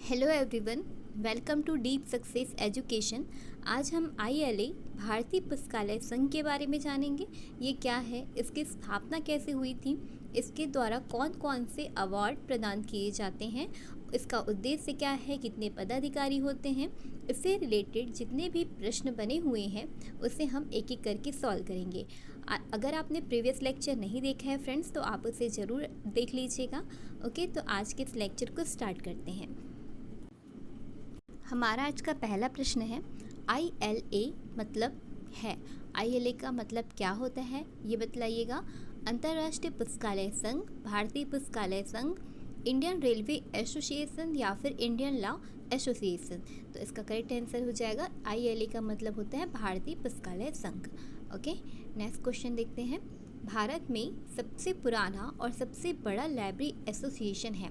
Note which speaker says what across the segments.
Speaker 1: Hello everyone, welcome to Deep success education. आज हम ILA भारतीय पुस्तकालय संघ के बारे में जानेंगे। ये क्या है, इसकी स्थापना कैसे हुई थी, इसके द्वारा कौन कौन से अवार्ड प्रदान किए जाते हैं, इसका उद्देश्य क्या है, कितने पदाधिकारी होते हैं, इससे रिलेटेड जितने भी प्रश्न बने हुए हैं उसे हम एक एक करके सॉल्व करेंगे। अगर आपने प्रीवियस लेक्चर नहीं देखा है फ्रेंड्स तो आप उसे ज़रूर देख लीजिएगा। ओके, तो आज के इस लेक्चर को स्टार्ट करते हैं। हमारा आज का पहला प्रश्न है, ILA मतलब है। ILA का मतलब क्या होता है ये बतलाइएगा। अंतर्राष्ट्रीय पुस्तकालय संघ, भारतीय पुस्तकालय संघ, इंडियन रेलवे एसोसिएशन या फिर इंडियन लॉ एसोसिएशन। तो इसका करेक्ट आंसर हो जाएगा ILA का मतलब होता है भारतीय पुस्तकालय संघ। ओके, नेक्स्ट क्वेश्चन देखते हैं। भारत में सबसे पुराना और सबसे बड़ा लाइब्रेरी एसोसिएशन है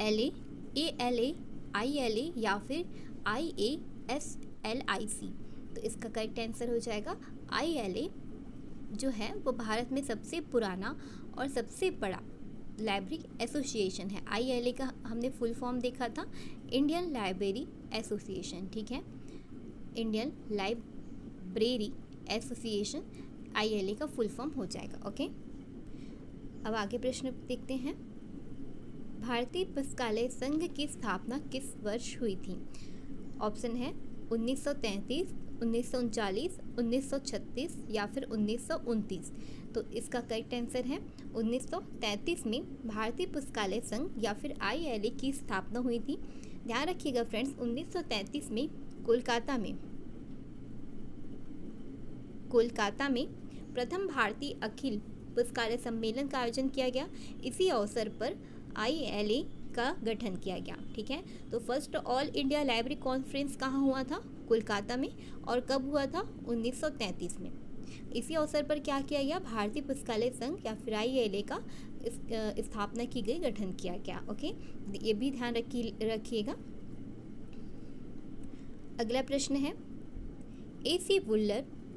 Speaker 1: LA, ALA, ILA या फिर IASLIC। तो इसका करेक्ट आंसर हो जाएगा ILA जो है वो भारत में सबसे पुराना और सबसे बड़ा लाइब्रेरी एसोसिएशन है। ILA का हमने फुल फॉर्म देखा था, इंडियन लाइब्रेरी एसोसिएशन। ठीक है, इंडियन लाइब्रेरी एसोसिएशन ILA का फुल फॉर्म हो जाएगा। ओके, अब आगे प्रश्न देखते हैं। भारतीय पुस्तकालय संघ की स्थापना किस वर्ष हुई थी? ऑप्शन है 1933, 1939, 1936 या फिर 1929। तो इसका करेक्ट आंसर है 1933 में भारतीय पुस्तकालय संघ या फिर ILA की स्थापना हुई थी। ध्यान रखिएगा फ्रेंड्स, 1933 में कोलकाता में प्रथम भारतीय अखिल पुस्तकालय सम्मेलन का आयोजन किया गया। इसी अवसर पर ILA का गठन किया गया। ठीक है, तो first all India library conference कहाँ हुआ था? कोलकाता में। और कब हुआ था? 1933 में। इसी अवसर पर क्या किया गया? भारतीय पुस्तकालय संघ या फिर ILA का स्थापना की गई, गठन किया गया। ओके, ये भी ध्यान रखिएगा। अगला प्रश्न है, AC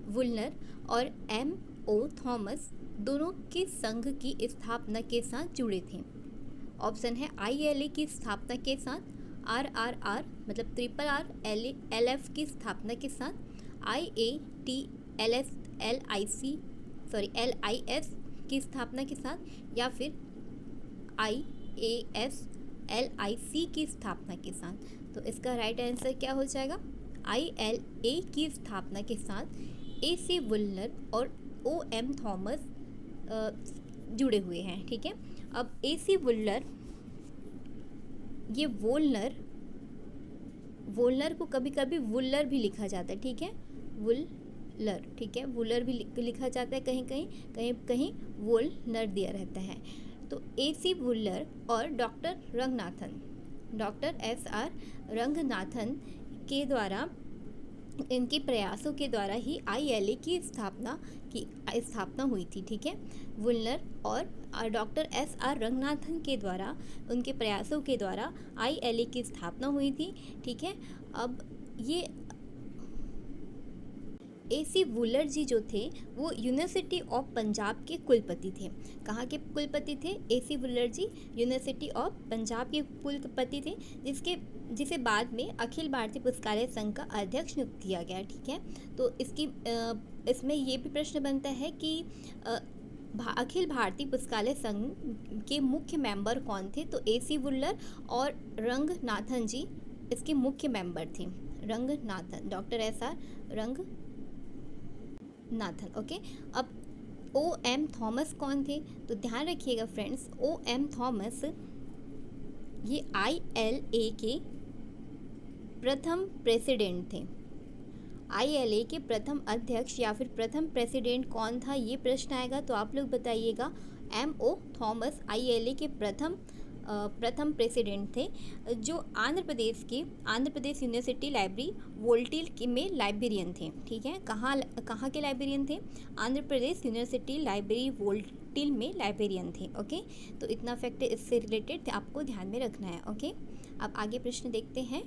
Speaker 1: वुलनर और MO थॉमस दोनों किस संघ की स्थापना के साथ जुड़े थे? ऑप्शन है ILA की स्थापना के साथ, RRR मतलब RRR LF की स्थापना के साथ, LIS की स्थापना के साथ, या फिर IASLIC की स्थापना के साथ। तो इसका राइट आंसर क्या हो जाएगा? ILA की स्थापना के साथ AC वुलनर और OM थॉमस जुड़े हुए हैं। ठीक है, अब AC वुलनर, ये वोलनर को कभी कभी वुलर भी लिखा जाता है। ठीक है, वुलर, ठीक है, वुलर भी लिखा जाता है, कहीं वोलनर दिया रहता है। तो AC वुलर और डॉक्टर SR रंगनाथन के द्वारा, इनके प्रयासों के द्वारा ही ILA की स्थापना हुई थी। ठीक है, वुलनर और डॉक्टर SR रंगनाथन के द्वारा, उनके प्रयासों के द्वारा ILA की स्थापना हुई थी। ठीक है, अब ये AC वुलर जी जो थे वो यूनिवर्सिटी ऑफ पंजाब के कुलपति थे। कहाँ के कुलपति थे? AC वुलर जी यूनिवर्सिटी ऑफ पंजाब के कुलपति थे, जिसे बाद में अखिल भारतीय पुस्तकालय संघ का अध्यक्ष नियुक्त किया गया। ठीक है, तो इसमें ये भी प्रश्न बनता है कि अखिल भारतीय पुस्तकालय संघ के मुख्य मेंबर कौन थे? तो AC वुलर और रंगनाथन जी इसके मुख्य मेंबर थे। Ranganathan, doctor SR Ranganathan. Okay, अब OM थॉमस कौन थे? तो ध्यान रखिएगा फ्रेंड्स, OM थॉमस ये ILA के प्रथम प्रेसिडेंट थे। ILA के प्रथम अध्यक्ष या फिर प्रथम प्रेसिडेंट कौन था, ये प्रश्न आएगा तो आप लोग बताइएगा। MO थॉमस ILA के प्रथम प्रेसिडेंट थे, जो आंध्र प्रदेश यूनिवर्सिटी लाइब्रेरी वोल्टिल में लाइब्रेरियन थे। ठीक है, कहाँ के लाइब्रेरियन थे? आंध्र प्रदेश यूनिवर्सिटी लाइब्रेरी वोल्टिल में लाइब्रेरियन थे। ओके, तो इतना फैक्ट इससे रिलेटेड आपको ध्यान में रखना है। ओके, अब आगे प्रश्न देखते हैं।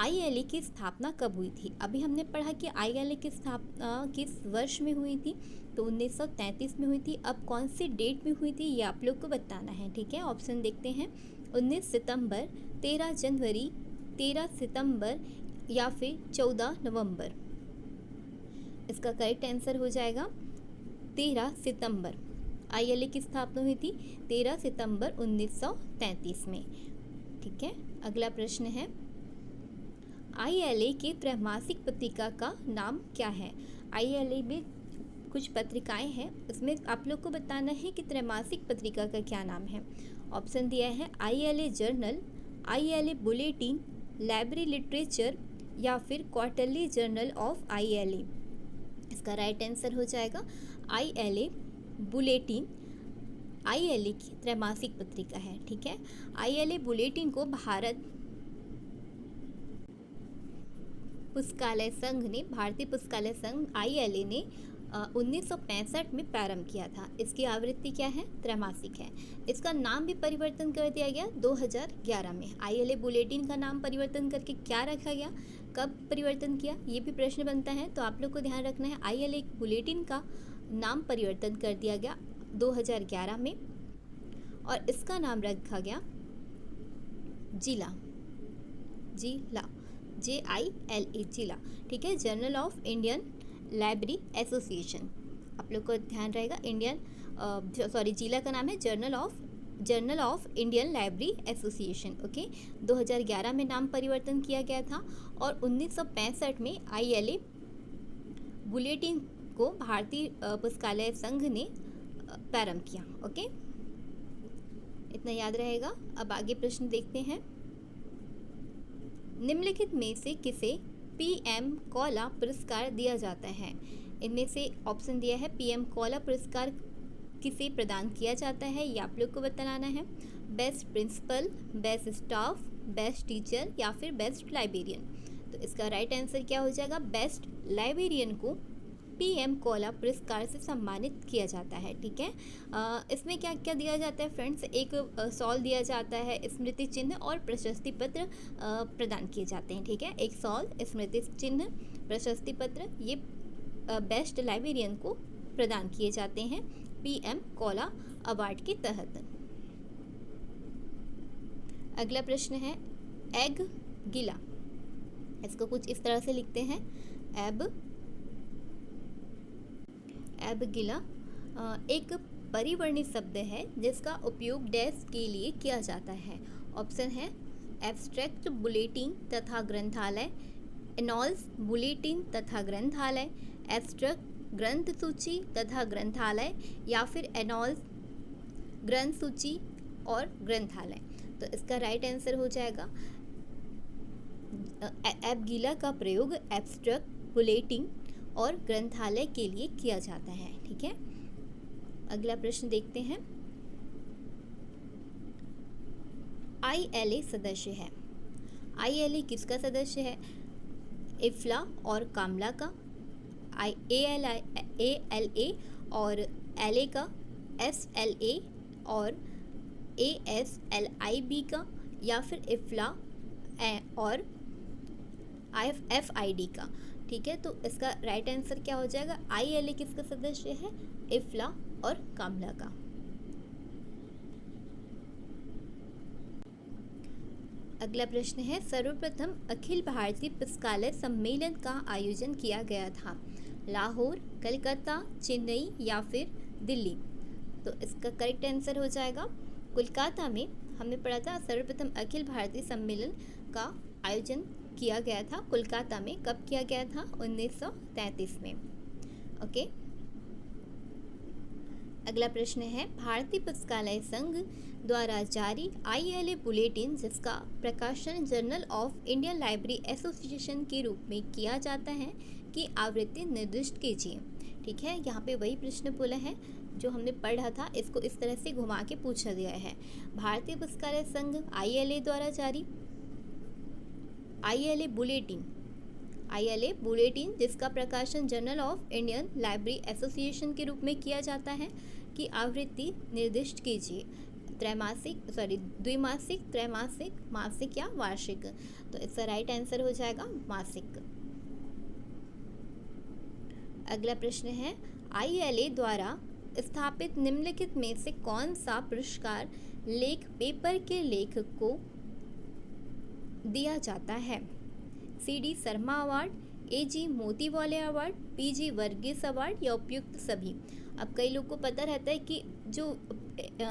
Speaker 1: ILA की स्थापना कब हुई थी? अभी हमने पढ़ा कि ILA की स्थापना किस वर्ष में हुई थी, तो 1933 में हुई थी। अब कौन सी डेट में हुई थी ये आप लोग को बताना है। ठीक है, ऑप्शन देखते हैं 19 सितंबर, 13 जनवरी, 13 सितंबर या फिर 14 नवंबर? इसका करेक्ट आंसर हो जाएगा 13 सितंबर। ILA की स्थापना हुई थी 13 सितंबर 1933 में। ठीक है, अगला प्रश्न है, ILA की त्रैमासिक पत्रिका का नाम क्या है? ILA में कुछ पत्रिकाएं हैं, उसमें आप लोग को बताना है कि त्रैमासिक पत्रिका का क्या नाम है। ऑप्शन दिया है ILA journal, ILA bulletin, library literature या फिर क्वार्टरली जर्नल ऑफ ILA। इसका राइट आंसर हो जाएगा ILA बुलेटिन। ILA की त्रैमासिक पत्रिका है। ठीक है, ILA बुलेटिन को भारतीय पुस्तकालय संघ ILA ने 1965 में प्रारंभ किया था। इसकी आवृत्ति क्या है? त्रैमासिक है। इसका नाम भी परिवर्तन कर दिया गया 2011 में। ILA बुलेटिन का नाम परिवर्तन करके क्या रखा गया, कब परिवर्तन किया, ये भी प्रश्न बनता है। तो आप लोग को ध्यान रखना है, ILA बुलेटिन का नाम परिवर्तन कर दिया गया 2011 में और इसका नाम रखा गया जिला, JILA, जिला। ठीक है, journal of Indian library association. आप लोग को ध्यान रहेगा, जिला का नाम है journal of Indian library association. Okay, 2011 में नाम परिवर्तन किया गया था और 1965 में ILA बुलेटिन को भारतीय पुस्तकालय संघ ने प्रारंभ किया। ओके, इतना याद रहेगा। अब आगे प्रश्न देखते हैं, निम्नलिखित में से किसे PM कौला पुरस्कार दिया जाता है? इनमें से ऑप्शन दिया है PM कौला पुरस्कार किसे प्रदान किया जाता है, ये आप लोग को बताना है। Best principal, best staff, best teacher या फिर बेस्ट लाइब्रेरियन? तो इसका राइट आंसर क्या हो जाएगा? बेस्ट लाइब्रेरियन को PM कौला पुरस्कार से सम्मानित किया जाता है। ठीक है, इसमें क्या क्या दिया जाता है फ्रेंड्स? एक शॉल दिया जाता है, स्मृति चिन्ह और प्रशस्ति पत्र प्रदान किए जाते हैं। ठीक है, एक शॉल, स्मृति चिन्ह, प्रशस्ति पत्र, ये बेस्ट लाइब्रेरियन को प्रदान किए जाते हैं PM कौला अवार्ड के तहत। अगला प्रश्न है, एग गिला। इसको कुछ इस तरह से लिखते हैं, एब गिला एक परिवर्णी शब्द है जिसका उपयोग डैश के लिए किया जाता है। ऑप्शन है एब्स्ट्रैक्ट बुलेटिन तथा ग्रंथालय, एनॉल्स बुलेटिन तथा ग्रंथालय, एब्स्ट्रैक्ट ग्रंथ सूची तथा ग्रंथालय या फिर एनॉल्स ग्रंथ सूची और ग्रंथालय। तो इसका राइट आंसर हो जाएगा, एब गिला का प्रयोग एब्स्ट्रैक्ट बुलेटिन और ग्रंथालय के लिए किया जाता है। ठीक है, अगला प्रश्न देखते हैं, ILA सदस्य है। ILA किसका सदस्य है? इफ्ला और कामला का, ALA और LA का, SLA और ASLIB का या फिर इफ्ला और FID का। ठीक है, तो इसका राइट आंसर क्या हो जाएगा? ILA किसका सदस्य है? इफ्ला और कामला का। अगला प्रश्न है, सर्वप्रथम अखिल भारतीय पुस्तकालय सम्मेलन का आयोजन किया गया था? लाहौर, कलकत्ता, चेन्नई या फिर दिल्ली? तो इसका करेक्ट आंसर हो जाएगा कोलकाता में। हमने पढ़ा था सर्वप्रथम अखिल भारतीय सम्मेलन का आयोजन किया गया था कोलकाता में। कब किया गया था? 1933 में। ओके, अगला प्रश्न है, भारतीय पुस्तकालय संघ द्वारा जारी ILA बुलेटिन जिसका प्रकाशन journal of Indian library association के रूप में किया जाता है की आवृत्ति निर्दिष्ट कीजिए। ठीक है, यहाँ पे वही प्रश्न बोला है जो हमने पढ़ा था, इसको इस तरह से घुमा के पूछा गया है। भारतीय पुस्तकालय संघ ILA द्वारा जारी ILA बुलेटिन जिसका प्रकाशन journal of Indian library association के रूप में किया जाता है की आवृत्ति निर्दिष्ट कीजिए। द्विमासिक, त्रैमासिक, मासिक या वार्षिक? तो इसका राइट आंसर हो जाएगा मासिक। अगला प्रश्न है, ILA द्वारा स्थापित निम्नलिखित में से कौन सा पुरस्कार पेपर के लेखक को दिया जाता है? CD Sharma award, AG Motiwale award, PG Varghese award या उपयुक्त सभी। अब कई लोग को पता रहता है कि जो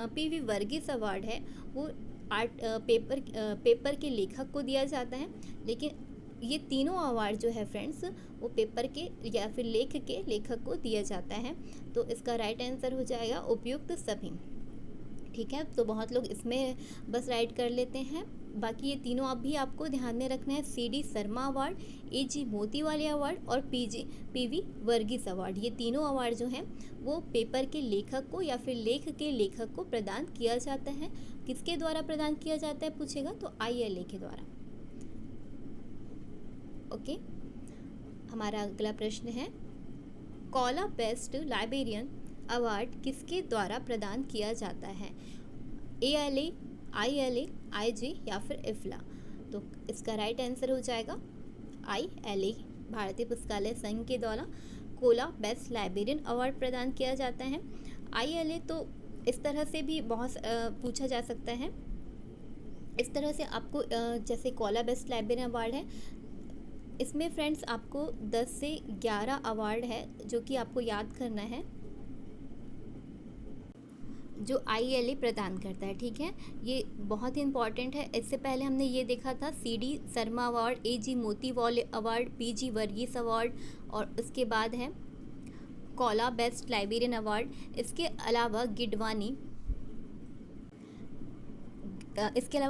Speaker 1: PV वर्गीस अवार्ड है वो पेपर के लेखक को दिया जाता है, लेकिन ये तीनों अवार्ड जो है फ्रेंड्स वो पेपर के या फिर लेखक को दिया जाता है। तो इसका राइट आंसर हो जाएगा उपयुक्त सभी। ठीक है, तो बहुत लोग इसमें बस राइट कर लेते हैं, बाकी ये तीनों भी आपको ध्यान में रखना है। CD Sharma award, AG Motiwale award और PV वर्गीस अवार्ड, ये तीनों अवार्ड जो हैं वो पेपर के लेखक को या फिर लेख के लेखक को प्रदान किया जाता है। किसके द्वारा प्रदान किया जाता है पूछेगा तो ILA के द्वारा। ओके, हमारा अगला प्रश्न है, कॉला बेस्ट लाइब्रेरियन अवार्ड किसके द्वारा प्रदान किया जाता है? ALA, ILA, IG या फिर IFLA। तो इसका राइट आंसर हो जाएगा ILA, भारतीय पुस्तकालय संघ के द्वारा कोला बेस्ट लाइब्रेरियन अवार्ड प्रदान किया जाता है। ILA तो इस तरह से भी बहुत पूछा जा सकता है। इस तरह से आपको जैसे कोला बेस्ट लाइब्रेरियन अवार्ड है, इसमें फ्रेंड्स आपको 10 से 11 अवार्ड है जो कि आपको याद करना है, जो ILA प्रदान करता है। ठीक है, ये बहुत ही इंपॉर्टेंट है। इससे पहले हमने ये देखा था CD Sharma award, AG Motiwale award, PG Varghese award और उसके बाद है कोला बेस्ट लाइब्रेरियन अवार्ड। इसके अलावा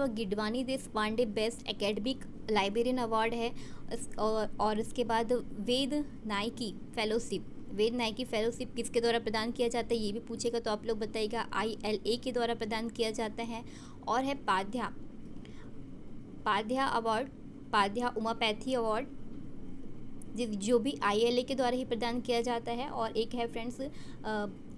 Speaker 1: Gidwani Deshpande best academic librarian award है। और इसके बाद वेद नाइकी फेलोशिप किसके द्वारा प्रदान किया जाता है ये भी पूछेगा, तो आप लोग बताइएगा ILA के द्वारा प्रदान किया जाता है। और है पाध्या अवार्ड, पाध्या उमापैथी अवार्ड, जो भी ILA के द्वारा ही प्रदान किया जाता है। और एक है friends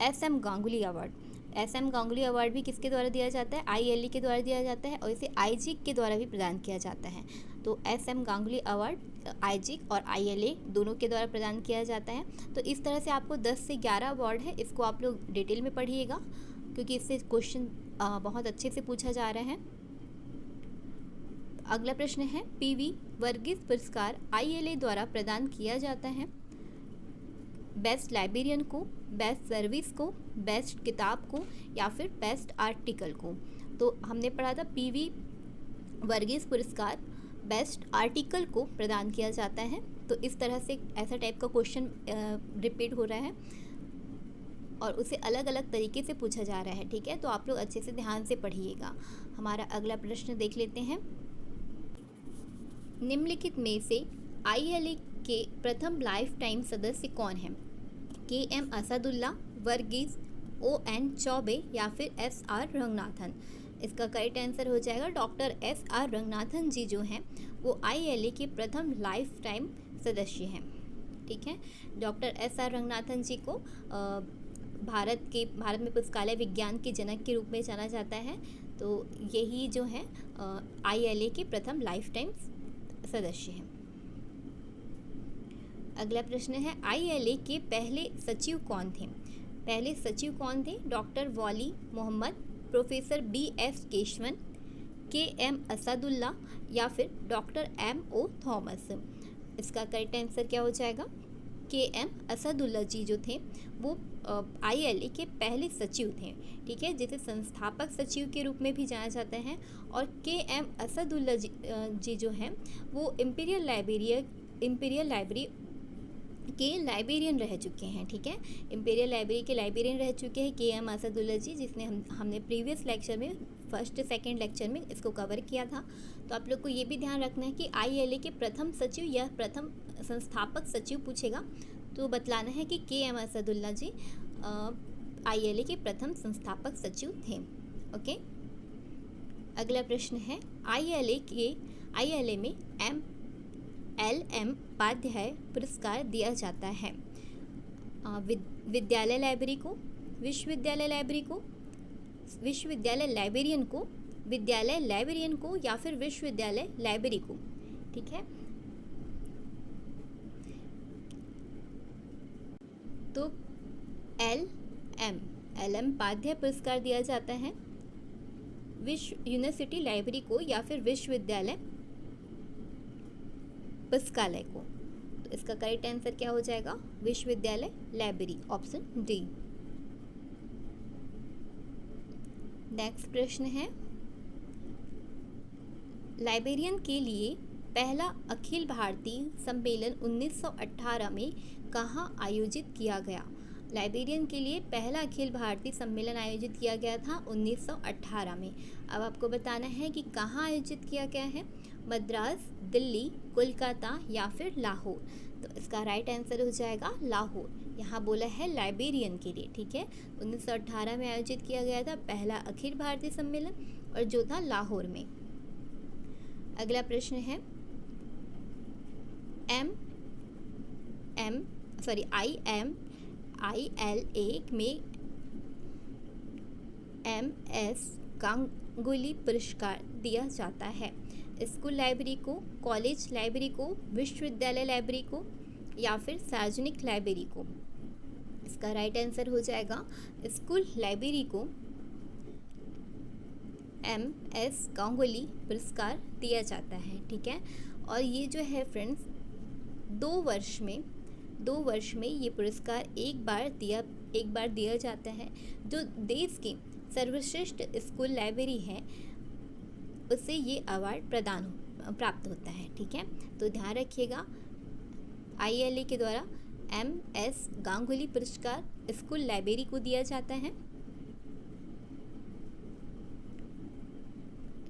Speaker 1: SM Ganguly award. SM Ganguly award भी किसके द्वारा दिया जाता है? ILA के द्वारा दिया जाता है और इसे IG के द्वारा भी प्रदान किया जाता है। तो SM गांगुली अवार्ड IG और ILA दोनों के द्वारा प्रदान किया जाता है। तो इस तरह से आपको 10 से 11 अवार्ड है, इसको आप लोग डिटेल में पढ़िएगा क्योंकि इससे क्वेश्चन बहुत अच्छे से पूछा जा रहा है। अगला प्रश्न है, PV वर्गीस पुरस्कार ILA द्वारा प्रदान किया जाता है बेस्ट लाइब्रेरियन को, बेस्ट सर्विस को, बेस्ट किताब को या फिर बेस्ट आर्टिकल को। तो हमने पढ़ा था PV वर्गीस पुरस्कार बेस्ट आर्टिकल को प्रदान किया जाता है। तो इस तरह से ऐसा टाइप का क्वेश्चन रिपीट हो रहा है और उसे अलग अलग तरीके से पूछा जा रहा है। ठीक है, तो आप लोग अच्छे से ध्यान से पढ़िएगा। हमारा अगला प्रश्न देख लेते हैं, निम्नलिखित में से ILA के प्रथम लाइफ टाइम सदस्य कौन है? KM असदुल्ला, वर्गीस, ON चौबे या फिर SR रंगनाथन। इसका करेक्ट आंसर हो जाएगा डॉक्टर SR रंगनाथन जी जो हैं वो ILA के प्रथम लाइफ टाइम सदस्य हैं। ठीक है, डॉक्टर SR रंगनाथन जी को भारत में पुस्तकालय विज्ञान के जनक के रूप में जाना जाता है। तो यही जो है ILA के प्रथम लाइफ टाइम सदस्य हैं। अगला प्रश्न है, ILA के पहले सचिव कौन थे? पहले सचिव कौन थे? Doctor Wali Mohammad, professor BS Keshavan, KM Asadullah या फिर डॉक्टर MO थॉमस। इसका करेक्ट आंसर क्या हो जाएगा? KM असदुल्ला जी जो थे वो ILA के पहले सचिव थे। ठीक है, जिसे संस्थापक सचिव के रूप में भी जाना जाता है। और KM असदुल्ला जी जो हैं वो इम्पीरियल लाइब्रेरी के लाइब्रेरियन रह चुके हैं। ठीक है, इम्पीरियल लाइब्रेरी के लाइब्रेरियन रह चुके हैं KM असदुल्ला जी, जिसने हमने प्रीवियस लेक्चर में फर्स्ट सेकंड लेक्चर में इसको कवर किया था। तो आप लोग को ये भी ध्यान रखना है कि ILA के प्रथम सचिव या प्रथम संस्थापक सचिव पूछेगा तो बतलाना है कि KM असदुल्ला जी ILA के प्रथम संस्थापक सचिव थे। ओके, अगला प्रश्न है, ILA में LM उपाध्याय पुरस्कार दिया जाता है विद्यालय लाइब्रेरी को, विश्वविद्यालय लाइब्रेरियन को, विद्यालय लाइब्रेरियन को या फिर विश्वविद्यालय लाइब्रेरी को। ठीक है, तो LM उपाध्याय पुरस्कार दिया जाता है विश्व यूनिवर्सिटी लाइब्रेरी को या फिर विश्वविद्यालय पुस्तकालय को। तो इसका करेक्ट आंसर क्या हो जाएगा? विश्वविद्यालय लाइब्रेरी, ऑप्शन डी। नेक्स्ट प्रश्न है, लाइब्रेरियन के लिए पहला अखिल भारतीय सम्मेलन 1918 में कहाँ आयोजित किया गया? लाइब्रेरियन के लिए पहला अखिल भारतीय सम्मेलन आयोजित किया गया था 1918 में। अब आपको बताना है कि कहाँ आयोजित किया गया है, मद्रास, दिल्ली, कोलकाता या फिर लाहौर। तो इसका राइट आंसर हो जाएगा लाहौर। यहाँ बोला है लाइब्रेरियन के लिए, ठीक है। 1918 में आयोजित किया गया था पहला अखिल भारतीय सम्मेलन, और जो था लाहौर में। अगला प्रश्न है, ILA में MS गांगुली पुरस्कार दिया जाता है स्कूल लाइब्रेरी को, कॉलेज लाइब्रेरी को, विश्वविद्यालय लाइब्रेरी को या फिर सार्वजनिक लाइब्रेरी को? इसका राइट आंसर हो जाएगा स्कूल लाइब्रेरी को MS गांगुली पुरस्कार दिया जाता है, ठीक है। और ये जो है फ्रेंड्स 2 वर्ष में ये पुरस्कार एक बार दिया जाता है। जो देश की सर्वश्रेष्ठ स्कूल लाइब्रेरी है उससे ये अवार्ड प्राप्त होता है, ठीक है। तो ध्यान रखिएगा, ILA के द्वारा MS गांगुली पुरस्कार स्कूल लाइब्रेरी को दिया जाता है।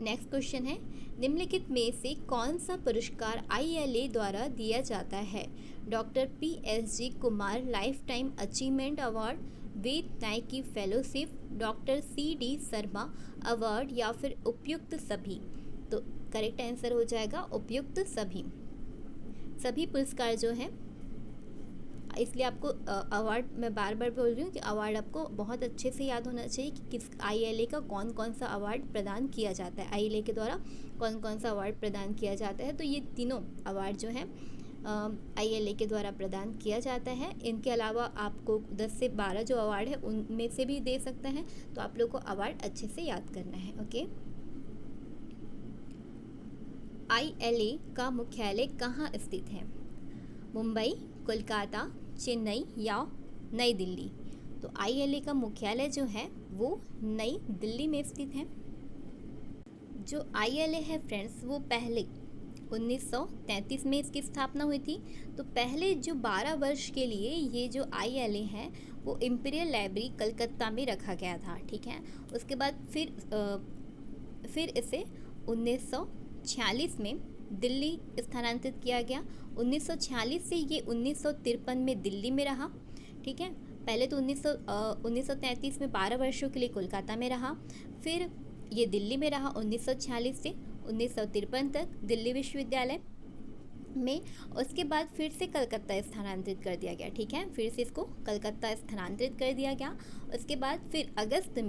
Speaker 1: नेक्स्ट क्वेश्चन है, निम्नलिखित में से कौन सा पुरस्कार ILA द्वारा दिया जाता है? Doctor PSG Kumar life time achievement award, Ved Nayak की fellowship, doctor CD Sharma award या फिर उपयुक्त सभी? तो करेक्ट आंसर हो जाएगा उपयुक्त सभी। सभी पुरस्कार जो हैं, इसलिए आपको अवार्ड मैं बार बार बोल रही हूँ कि अवार्ड आपको बहुत अच्छे से याद होना चाहिए कि किस ILA का कौन कौन सा अवार्ड प्रदान किया जाता है, ILA के द्वारा कौन कौन सा अवार्ड प्रदान किया जाता है। तो ये तीनों अवार्ड जो हैं ILA के द्वारा प्रदान किया जाता है। इनके अलावा आपको 10 से 12 जो अवार्ड है उनमें से भी दे सकते हैं, तो आप लोग को अवार्ड अच्छे से याद करना है, ओके। ILA का मुख्यालय कहाँ स्थित है? मुंबई, कोलकाता, चेन्नई या नई दिल्ली? तो ILA का मुख्यालय जो है वो नई दिल्ली में स्थित है। जो ILA है फ्रेंड्स वो पहले 1933 में इसकी स्थापना हुई थी। तो पहले जो 12 वर्ष के लिए ये जो ILA है वो इम्पीरियल लाइब्रेरी कलकत्ता में रखा गया था, ठीक है। उसके बाद फिर इसे 1946 में दिल्ली स्थानांतरित किया गया। 1946 से ये 1953 में दिल्ली में रहा, ठीक है। पहले तो 1933 में 12 वर्षों के लिए कोलकाता में रहा, फिर ये दिल्ली में रहा 1946 से 1953 तक दिल्ली विश्वविद्यालय में। उसके बाद फिर से कलकत्ता स्थानांतरित कर दिया गया, ठीक है। फिर से इसको कलकत्ता स्थानांतरित कर दिया गया। उसके बाद फिर अगस्त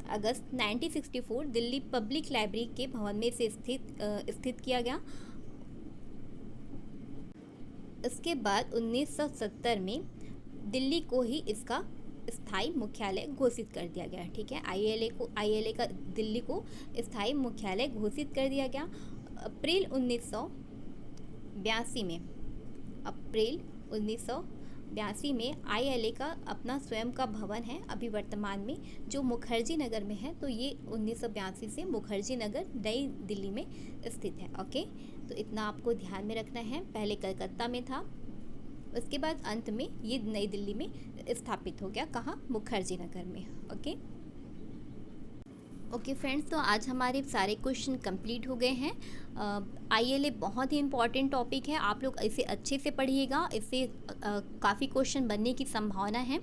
Speaker 1: 1964 दिल्ली पब्लिक लाइब्रेरी के भवन में से स्थित किया गया। उसके बाद 1970 में दिल्ली को ही इसका स्थायी मुख्यालय घोषित कर दिया गया, ठीक है। ILA का दिल्ली को स्थायी मुख्यालय घोषित कर दिया गया। अप्रैल 1982 में ILA का अपना स्वयं का भवन है अभी वर्तमान में, जो मुखर्जी नगर में है। तो ये 1982 से मुखर्जी नगर नई दिल्ली में स्थित है, ओके। तो इतना आपको ध्यान में रखना है। पहले कलकत्ता में था, उसके बाद अंत में ये नई दिल्ली में स्थापित हो गया। कहाँ? मुखर्जी नगर में, ओके फ्रेंड्स। तो आज हमारे सारे क्वेश्चन कंप्लीट हो गए हैं। ILA बहुत ही इम्पॉर्टेंट टॉपिक है, आप लोग इसे अच्छे से पढ़िएगा। इससे काफ़ी क्वेश्चन बनने की संभावना है,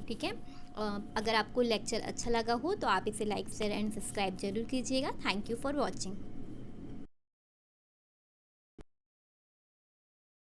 Speaker 1: ठीक है। अगर आपको लेक्चर अच्छा लगा हो तो आप इसे लाइक, शेयर एंड सब्सक्राइब जरूर कीजिएगा। Thank you for watching.